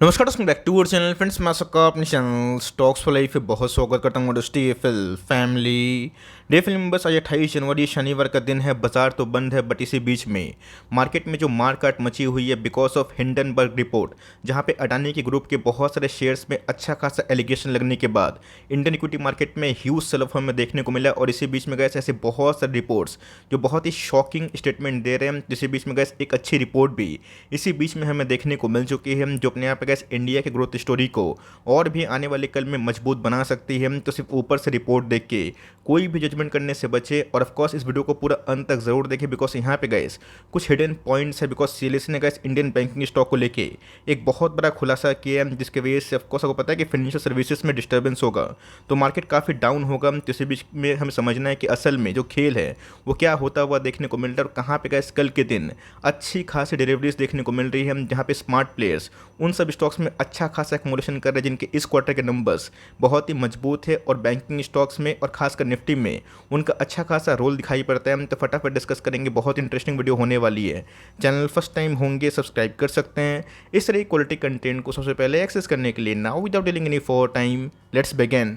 नमस्कार दोस्तों, back to our channel friends. मैं सबका अपने चैनल स्टॉक्स फॉर लाइफ पे बहुत स्वागत करता हूँ। DFL फैमिली DFL मेंबर्स, आज 28 जनवरी शनिवार का दिन है। बाजार तो बंद है, बट इसी बीच में मार्केट में जो मारकाट मची हुई है बिकॉज ऑफ हिंडनबर्ग रिपोर्ट, जहाँ पे अडानी के ग्रुप के बहुत सारे शेयर्स में अच्छा खासा एलिगेशन लगने के बाद इंडियन इक्विटी मार्केट में ह्यूज सेल ऑफ हमें देखने को मिला। और इसी बीच में गैस ऐसे बहुत सारे रिपोर्ट्स जो बहुत ही शॉकिंग स्टेटमेंट दे रहे हैं। इसी बीच में गैस एक अच्छी रिपोर्ट भी इसी बीच में हमें देखने को मिल चुकी है, जो अपने आप गैस इंडिया के ग्रोथ स्टोरी को और भी आने वाले कल में मजबूत बना सकती है। तो सिर्फ ऊपर से रिपोर्ट देख के कोई भी जजमेंट करने से बचे, और ऑफ कोर्स इस वीडियो को पूरा अंत तक जरूर देखें, बिकॉज यहाँ पे गैस कुछ हिडन पॉइंट्स है। बिकॉज सीएलएसए ने गैस इंडियन बैंकिंग स्टॉक को लेके एक बहुत बड़ा खुलासा किया है, जिसके वजह से ऑफकोर्स आपको पता है कि फाइनेंशियल सर्विसेज में डिस्टर्बेंस होगा तो मार्केट काफ़ी डाउन होगा। तो इसी बीच में हमें समझना है कि असल में जो खेल है वो क्या होता हुआ देखने को मिल रहा है, और कहाँ पे गैस कल के दिन अच्छी खासी डिलीवरीज देखने को मिल रही है, जहाँ पे स्मार्ट प्लेयर्स उन सब स्टॉक्स में अच्छा खासा एक्मुलेशन कर रहे हैं जिनके इस क्वार्टर के नंबर्स बहुत ही मजबूत है, और बैंकिंग स्टॉक्स में और खासकर निफ्टी में उनका अच्छा खासा रोल दिखाई पड़ता है। तो फटाफट डिस्कस करेंगे, बहुत इंटरेस्टिंग वीडियो होने वाली है। चैनल फर्स्ट टाइम होंगे सब्सक्राइब कर सकते हैं इस तरह की क्वालिटी कंटेंट को सबसे पहले एक्सेस करने के लिए। Now without dealing any for time, let's begin.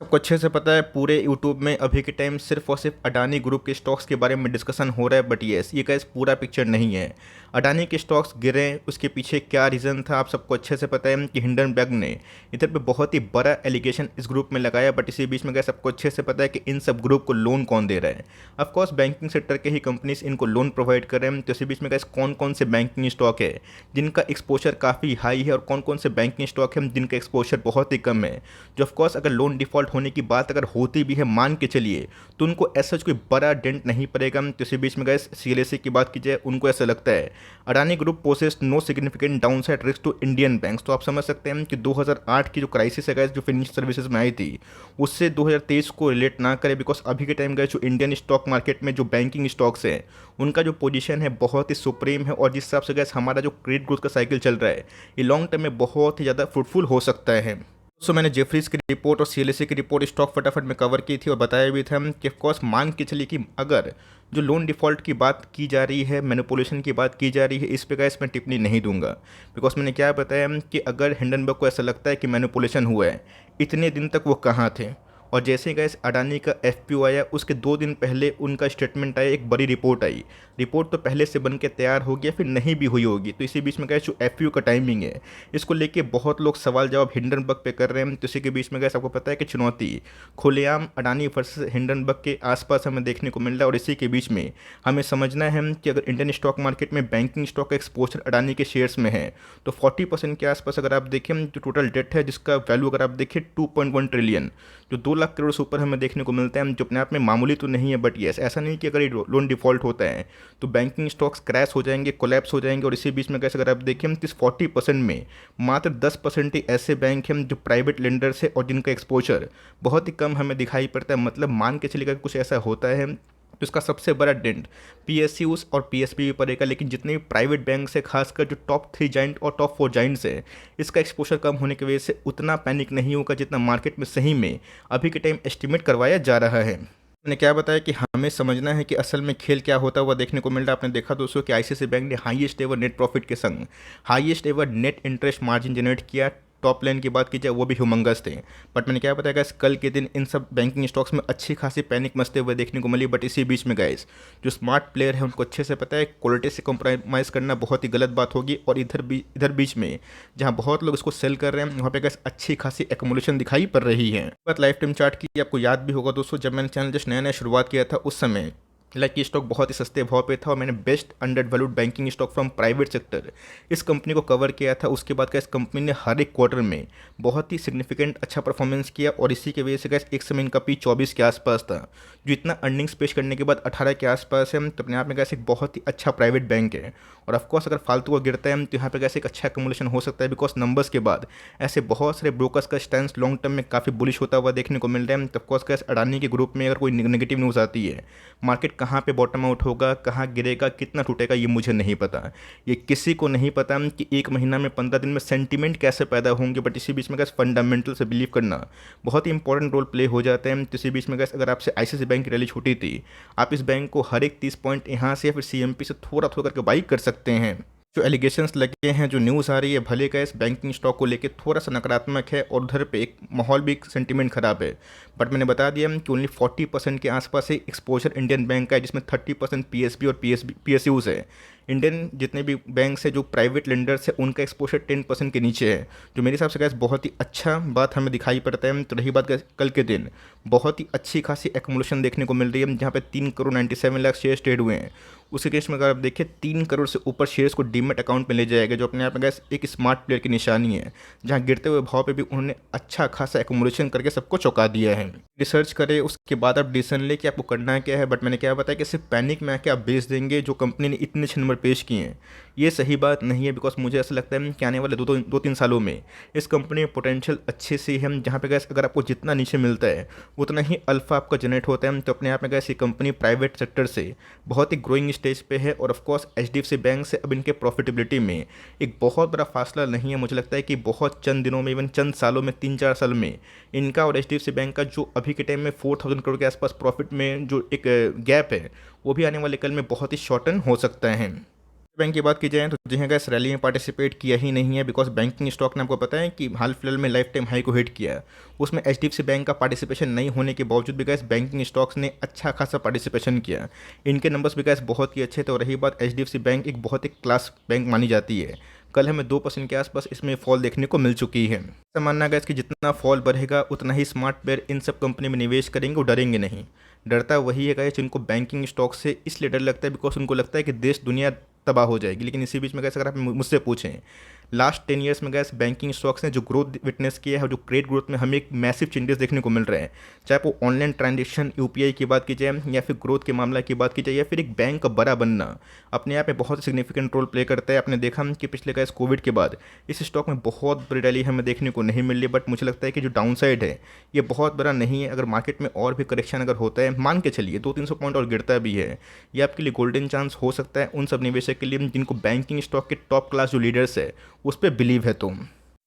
सबको अच्छे से पता है पूरे यूट्यूब में अभी के टाइम सिर्फ और सिर्फ अडानी ग्रुप के स्टॉक्स के बारे में डिस्कशन हो रहा है, बट येस ये गैस पूरा पिक्चर नहीं है। अडानी के स्टॉक्स गिरे, उसके पीछे क्या रीज़न था आप सबको अच्छे से पता है कि हिंडनबर्ग ने इधर पे बहुत ही बड़ा एलिगेशन इस ग्रुप में लगाया, बट इसी बीच में गैस सबको अच्छे से पता है कि इन सब ग्रुप को लोन कौन दे रहा है। ऑफकोर्स बैंकिंग सेक्टर के ही कंपनीज इनको लोन प्रोवाइड कर रहे हैं। तो इसी बीच में गैस कौन कौन से बैंकिंग स्टॉक है जिनका एक्सपोजर काफ़ी हाई है, और कौन कौन से बैंकिंग स्टॉक है जिनका एक्सपोजर बहुत ही कम है। जो ऑफकोर्स अगर लोन डिफॉल्ट होने की बात अगर होती भी है मान के चलिए, तो उनको ऐसा कोई बड़ा डेंट नहीं पड़ेगा। तो इसी बीच में गैस सीएलएसए की बात की जाए, उनको ऐसा लगता है Adani group possess no significant downside risk to Indian banks. तो आप समझ सकते हैं कि 2008 की जो क्राइसिस है गैस जो फाइनेंशियल सर्विसेज में आई थी, उससे 2023 को रिलेट ना करें, बिकॉज अभी के टाइम गए जो इंडियन स्टॉक मार्केट में जो बैंकिंग स्टॉक्स है उनका जो पोजीशन है बहुत ही सुप्रीम है, और जिस हिसाब से गैस हमारा जो क्रेडिट ग्रोथ का साइकिल चल रहा है ये लॉन्ग टर्म में बहुत ही ज़्यादा फ्रूटफुल हो सकता है। मैंने जेफरीज की रिपोर्ट और सीएलएसए की रिपोर्ट स्टॉक फटाफट में कवर की थी, और बताया भी था कि ऑफकोर्स मान के चलिए कि अगर जो लोन डिफ़ॉल्ट की बात की जा रही है, मैनिपुलेशन की बात की जा रही है, इस पे गैस मैं टिप्पणी नहीं दूंगा। बिकॉज मैंने क्या बताया कि अगर हिंडनबर्ग को ऐसा लगता है कि मैनिपुलेशन हुआ है, इतने दिन तक वो कहाँ थे। और जैसे गैस अडानी का एफपीओ आया, उसके 2 दिन पहले उनका स्टेटमेंट आया, एक बड़ी रिपोर्ट आई। रिपोर्ट तो पहले से बन के तैयार हो गया, फिर नहीं भी हुई होगी। तो इसी बीच में गैस जो एफपीओ का टाइमिंग है, इसको लेके बहुत लोग सवाल जवाब हिंडनबर्ग पे कर रहे हैं। तो इसी के बीच में गैस आपको पता है कि चुनौती खुलेआम अडानी वर्सेस हिंडनबर्ग के आसपास हमें देखने को मिल रहा है। और इसी के बीच में हमें समझना है कि अगर इंडियन स्टॉक मार्केट में बैंकिंग स्टॉक का एक्सपोजर अडानी के शेयर्स में है, तो 40% के आसपास अगर आप देखें जो टोटल डेट है, जिसका वैल्यू अगर आप देखें 2.1 ट्रिलियन, जो 2 लाख करोड़ से ऊपर हमें देखने को मिलता है, जो अपने आप में मामूली तो नहीं है। बट येस, ऐसा नहीं कि अगर ये लोन डिफॉल्ट होता है तो बैंकिंग स्टॉक्स क्रैश हो जाएंगे, कोलैप्स हो जाएंगे। और इसी बीच में कैसे अगर आप देखें तो इस 40% में मात्र 10% ही ऐसे बैंक हैं जो प्राइवेट लेंडर्स है और जिनका एक्सपोजर बहुत ही कम हमें दिखाई पड़ता है। मतलब मान के चलिएगा कुछ ऐसा होता है तो इसका सबसे बड़ा डेंट पीएसयूज और पीएसबी भी पड़ेगा। लेकिन जितने भी प्राइवेट बैंक है, खासकर जो टॉप 3 जाइंट और टॉप 4 जाइंट्स है, इसका एक्सपोजर कम होने की वजह से उतना पैनिक नहीं होगा जितना मार्केट में सही में अभी के टाइम एस्टिमेट करवाया जा रहा है। मैंने क्या बताया कि हमें समझना है कि असल में खेल क्या होता हुआ देखने को मिल रहा है। आपने देखा दोस्तों कि आईसीआईसीआई बैंक ने हाईएस्ट एवर नेट प्रॉफिट के संग highest ever net interest margin generate किया। टॉप लाइन की बात की जाए वो भी ह्यूमंगस थे। बट मैंने क्या बताया गैस, कल के दिन इन सब बैंकिंग स्टॉक्स में अच्छी खासी पैनिक मचते हुए देखने को मिली। बट इसी बीच में गैस जो स्मार्ट प्लेयर है उनको अच्छे से पता है क्वालिटी से कॉम्प्रोमाइज़ करना बहुत ही गलत बात होगी। और इधर बीच में जहाँ बहुत लोग इसको सेल कर रहे हैं, वहाँ पे गैस अच्छी खासी एक्मुलेशन दिखाई पड़ रही है। बात लाइफ टाइम चार्ट की, आपको याद भी होगा दोस्तों, जब मैंने चैनल जस्ट नया नया शुरुआत किया था उस समय लाइक ये स्टॉक बहुत ही सस्ते भाव पे था, और मैंने best under valued banking stock from private sector इस कंपनी को कवर किया था। उसके बाद का इस कंपनी ने हर एक क्वार्टर में बहुत ही सिग्निफिकेंट अच्छा परफॉर्मेंस किया, और इसी की वजह से गैस एक समय इनका पी 24 के आसपास था, जो इतना अर्निंग्स पेश करने के बाद 18 के आसपास है। तो अपने आप में गैस एक बहुत ही अच्छा प्राइवेट बैंक है। और ऑफकोर्स अगर फालतू का गिरता है तो यहाँ पे गैस एक अच्छा एकमुलेशन हो सकता है, बिकॉज नंबर्स के बाद ऐसे बहुत सारे ब्रोकर्स का स्टैंस लॉन्ग टर्म में काफ़ी बुलिश होता हुआ देखने को मिल रहा है। तो ऑफकोर्स गैस अडानी के ग्रुप में अगर कोई नेगेटिव न्यूज़ आती है, मार्केट कहाँ पे बॉटम आउट होगा, कहाँ गिरेगा, कितना टूटेगा, ये मुझे नहीं पता। ये किसी को नहीं पता कि एक महीना में 15 दिन में सेंटीमेंट कैसे पैदा होंगे। बट इसी बीच में गैस फंडामेंटल से बिलीव करना बहुत ही इंपॉर्टेंट रोल प्ले हो जाता है। तो इसी बीच में गैस अगर आपसे आईसीआईसीआई बैंक की रैली छूटी थी, आप इस बैंक को हर एक 30 पॉइंट यहाँ से या फिर सीएमपी से थोड़ा थोड़ा करके बाई कर सकते हैं। जो एलिगेशंस लगे हैं, जो न्यूज़ आ रही है, भले का इस बैंकिंग स्टॉक को लेके थोड़ा सा नकारात्मक है और उधर पे एक माहौल भी सेंटीमेंट खराब है। बट मैंने बता दिया कि ओनली 40% के आसपास ही एक्सपोजर इंडियन बैंक का है, जिसमें 30% पीएसबी और पीएसयूज है। इंडियन जितने भी बैंक्स हैं जो प्राइवेट लेंडर्स है, उनका एक्सपोजर 10% के नीचे है, जो मेरे हिसाब से गैस बहुत ही अच्छा बात हमें दिखाई पड़ता है। तो रही बात guys, कल के दिन बहुत ही अच्छी खासी एक्मुलेशन देखने को मिल रही है, जहाँ पे 3,97,00,000 शेयर ट्रेड हुए हैं। उसी केस में अगर आप देखें 3 करोड़ से ऊपर शेयर्स को डीमेट अकाउंट में ले जाएगा, जो अपने आप में गैस एक स्मार्ट प्लेयर की निशानी है, जहां गिरते हुए भाव पे भी उन्होंने अच्छा खासा एकोमोडेशन करके सबको चौंका दिया है। रिसर्च करें, उसके बाद आप डिसीजन ले कि आपको करना क्या है। बट मैंने क्या बताया कि सिर्फ पैनिक में आके आप बेच देंगे जो कंपनी ने इतने अच्छे नंबर पेश किए हैं, ये सही बात नहीं है। बिकॉज मुझे ऐसा लगता है कि आने वाले 2-3 सालों में इस कंपनी में पोटेंशियल अच्छे से है, जहाँ पे गैस अगर आपको जितना नीचे मिलता है उतना ही अल्फा आपका जनरेट होता है। तो अपने आप में गैस ये कंपनी प्राइवेट सेक्टर से बहुत ही ग्रोइंग स्टेज पे है, और ऑफकोर्स एचडीएफसी बैंक से अब इनके प्रॉफिटेबिलिटी में एक बहुत बड़ा फासला नहीं है। मुझे लगता है कि बहुत चंद दिनों में, इवन चंद सालों में, 3-4 साल में इनका और एचडीएफसी बैंक का जो अभी के टाइम में 4,000 करोड़ के आसपास प्रॉफिट में जो एक गैप है, वो भी आने वाले कल में बहुत ही शॉर्टन हो सकता है। बैंक की बात की जाए तो जी हाँ गैस, रैली में पार्टिसिपेट किया ही नहीं है, बिकॉज बैंकिंग स्टॉक ने आपको पता है कि हाल फिलहाल में लाइफ टाइम हाई को हिट किया है। उसमें एचडीएफसी बैंक का पार्टिसिपेशन नहीं होने के बावजूद भी गैस बैंकिंग स्टॉक्स ने अच्छा खासा पार्टिसिपेशन किया। इनके नंबर्स भी गैस बहुत ही अच्छे थे। और रही बात, एचडीएफसी बैंक एक बहुत ही क्लास बैंक मानी जाती है। कल हमें 2% के आसपास इसमें फॉल देखने को मिल चुकी है। ऐसा मानना गैस कि जितना फॉल बढ़ेगा उतना ही स्मार्ट प्लेयर इन सब कंपनी में निवेश करेंगे और डरेंगे नहीं। डरता वही है गैस जिनको बैंकिंग स्टॉक से इसलिए डर लगता है बिकॉज उनको लगता है कि देश दुनिया तबाह हो जाएगी। लेकिन इसी बीच में गैस अगर आप मुझसे पूछें, लास्ट 10 ईयर्स में गैस बैंकिंग स्टॉक्स ने जो ग्रोथ विटनेस किया है, जो क्रेडिट ग्रोथ में हमें एक मैसिव चेंजेस देखने को मिल रहे हैं, चाहे वो ऑनलाइन ट्रांजेक्शन यूपीआई की बात की जाए, या फिर ग्रोथ के मामला की बात की जाए, या फिर एक बैंक का बड़ा बनना, अपने आप में बहुत सिग्निफिकेंट रोल प्ले करता है। आपने देखा कि पिछले गैस कोविड के बाद इस स्टॉक में बहुत बड़ी रैली हमें देखने को नहीं मिल रही। बट मुझे लगता है कि जो डाउन साइड है ये बहुत बड़ा नहीं है। अगर मार्केट में और भी करेक्शन अगर होता है, मान के चलिए 200-300 पॉइंट और गिरता भी है, ये आपके लिए गोल्डन चांस हो सकता है उन सब निवेशक के लिए जिनको बैंकिंग स्टॉक के टॉप क्लास जो लीडर्स है उस पर बिलीव है। तो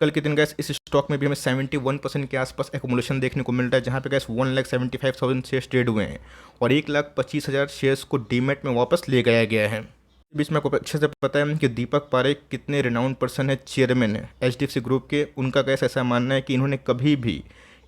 कल के दिन गैस इस स्टॉक में भी हमें 71% के आसपास एकोमोडेशन देखने को मिल रहा है, जहां पे गैस 1,75,000 शेयर्स ट्रेड हुए हैं और 1,25,000 शेयर्स को डीमेट में वापस ले गया गया है। इस बीच में आपको अच्छे से पता है कि दीपक पारेख कितने रिनाउंड पर्सन है, चेयरमैन है एचडीएफसी ग्रुप के। उनका गैस ऐसा मानना है कि इन्होंने कभी भी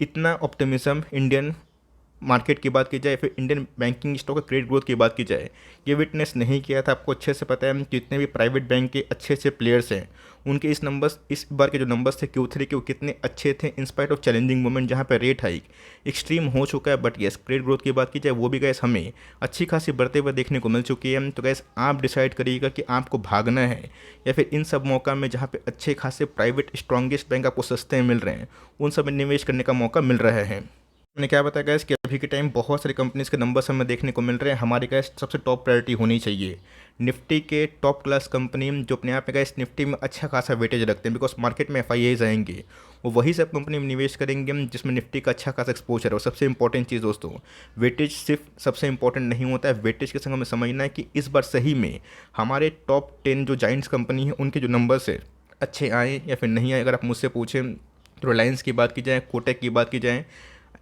इतना ऑप्टिमिज्म इंडियन मार्केट की बात की जाए, फिर इंडियन बैंकिंग स्टॉक का क्रेडिट ग्रोथ की बात की जाए, ये विटनेस नहीं किया था। आपको अच्छे से पता है कि जितने भी प्राइवेट बैंक के अच्छे अच्छे प्लेयर्स हैं, उनके इस बार के जो नंबर्स थे Q3 के, वो कितने अच्छे थे in spite of challenging moment, जहाँ पे रेट हाइक एक्सट्रीम हो चुका है। बट येस, क्रेडिट ग्रोथ की बात की जाए, वो भी गैस हमें अच्छी खासी बढ़ते हुए देखने को मिल चुकी है। तो गैस आप डिसाइड करिएगा कि आपको भागना है या फिर इन सब मौका में जहाँ पे अच्छे खासे प्राइवेट स्ट्रॉन्गेस्ट बैंक आपको सस्ते मिल रहे हैं, उन सब में निवेश करने का मौका मिल रहा है। मैंने क्या बताया गैस कि अभी के टाइम बहुत सारी कंपनीज के नंबर्स हमें देखने को मिल रहे हैं। हमारी गैस सबसे टॉप प्रायोरिटी होनी चाहिए निफ्टी के टॉप क्लास कंपनी, जो अपने आप में गैस निफ्टी में अच्छा खासा वेटेज रखते हैं, बिकॉज मार्केट में एफआईआईज आएंगे, वो वही सब कंपनी में निवेश करेंगे जिसमें निफ्टी का अच्छा खासा एक्सपोजर है। और सबसे इंपॉर्टेंट चीज़ दोस्तों, वेटेज सिर्फ सबसे इंपॉर्टेंट नहीं होता है, वेटेज के संग हमें समझना है कि इस बार सही में हमारे टॉप 10 जो जाइंट्स कंपनी है उनके जो नंबर्स है अच्छे आए या फिर नहीं आए। अगर आप मुझसे पूछें तो रिलायंस की बात की जाए, कोटक की बात की जाए,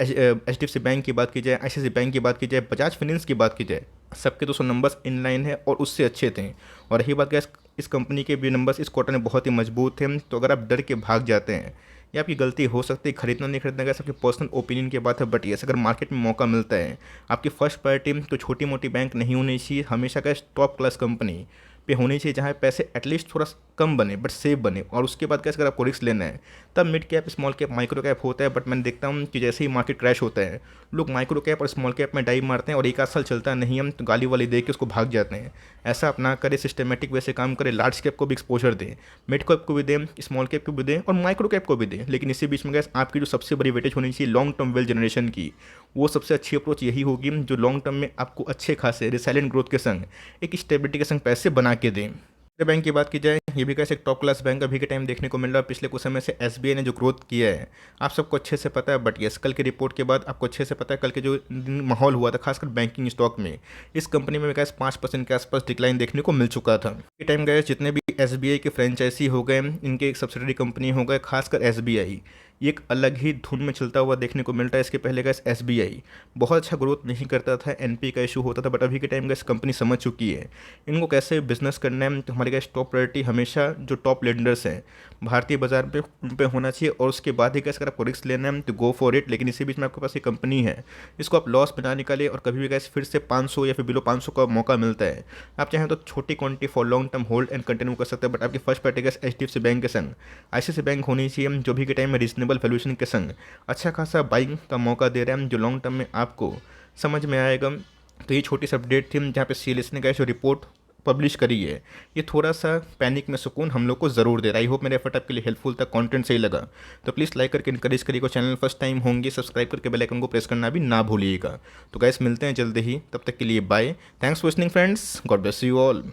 एचडीएफसी बैंक की बात की जाए, आईसीआईसी बैंक की बात की जाए, बजाज फाइनेंस की बात की जाए, सबके 200 नंबर्स इन लाइन है और उससे अच्छे थे। और रही बात गैस, इस कंपनी के भी नंबर्स इस क्वार्टर में बहुत ही मजबूत थे। तो अगर आप डर के भाग जाते हैं, ये आपकी गलती हो सकती है। खरीदना नहीं खरीदना गैस आपकी पर्सनल ओपिनियन की बात है। बट यस, अगर मार्केट में मौका मिलता है, आपकी फर्स्ट प्रायोरिटी तो छोटी मोटी बैंक नहीं होनी चाहिए, हमेशा गैस टॉप क्लास कंपनी पे होनी चाहिए, जहाँ पैसे एटलीस्ट थोड़ा कम बने बट सेफ बने। और उसके बाद कैसे अगर आपको रिस्क लेना है तब mid cap, small cap, micro cap होता है। बट मैं देखता हूँ कि जैसे ही मार्केट क्रैश होता है, लोग माइक्रो कैप और स्मॉल कैप में डाइव मारते हैं और एक आध साल चलता नहीं, हम तो गाली वाली दे के उसको भाग जाते हैं। ऐसा अपना करें, सिस्टमेटिक वैसे काम करें, लार्ज कैप को भी एक्सपोजर दें, मिड कैप को भी दें, स्मॉल कैप को भी दें और माइक्रो कैप को भी दें। लेकिन इसी बीच में गैस आपकी जो सबसे बड़ी वेटेज होनी चाहिए लॉन्ग टर्म वेल्थ जनरेशन की, वो सबसे अच्छी अप्रोच यही होगी जो लॉन्ग टर्म में आपको अच्छे खासे रिसाइलेंट ग्रोथ के संग एक स्टेबिलिटी के संग पैसे बना के दें। बैंक की बात की जाए, ये भी कैसे एक टॉप क्लास बैंक अभी के टाइम देखने को मिल रहा है। पिछले कुछ समय से एसबीआई ने जो ग्रोथ किया है आप सबको अच्छे से पता है। बट यस, कल की रिपोर्ट के बाद आपको अच्छे से पता है, कल के जो माहौल हुआ था खासकर बैंकिंग स्टॉक में, इस कंपनी में गैस 5% के आसपास डिक्लाइन देखने को मिल चुका था। ये टाइम गए जितने भी एसबीआई के फ्रेंचाइजी हो गए, इनके एक सब्सिडरी कंपनी हो गए, खासकर एसबीआई, ये एक अलग ही धुन में चलता हुआ देखने को मिलता है। इसके पहले गैस एसबीआई बहुत अच्छा ग्रोथ नहीं करता था, एनपी का इशू होता था, बट अभी के टाइम गैस कंपनी समझ चुकी है इनको कैसे बिजनेस करना है। तो हमारे गैस टॉप प्रायोरिटी हमेशा जो टॉप लेंडर्स हैं भारतीय बाजार पे उन पे होना चाहिए, और उसके बाद ही गैस अगर आपको रिस्क लेना है तो गो फॉर इट। लेकिन इसी बीच में आपके पास ये कंपनी है, इसको आप लॉस बना निकाले और कभी भी गैस फिर से 500 या फिर बिलो 500 का मौका मिलता है, आप चाहें तो छोटी quantity for long term hold and continue कर सकते हैं। बट आपकी first priority gas HDFC bank के संग आईसीआईसी बैंक होनी चाहिए, जो भी के टाइम में रीजनेबल वैल्यूएशन के संग अच्छा खासा बाइंग का मौका दे रहा है, जो लॉन्ग टर्म में आपको समझ में आएगा। तो ये छोटी सी अपडेट थी जहाँ पे सीएलएस ने जो रिपोर्ट पब्लिश करी है, ये थोड़ा सा पैनिक में सुकून हम लोग को ज़रूर दे रहा है। आई होप मेरे एफर्ट आपके लिए हेल्पफुल था, कंटेंट सही लगा तो प्लीज़ लाइक करके इनकरेज करिएगा। चैनल फर्स्ट टाइम होंगे सब्सक्राइब करके बेल आइकन को प्रेस करना भी ना भूलिएगा। तो गाइस मिलते हैं जल्दी ही, तब तक के लिए bye. Thanks for listening friends, God bless you all.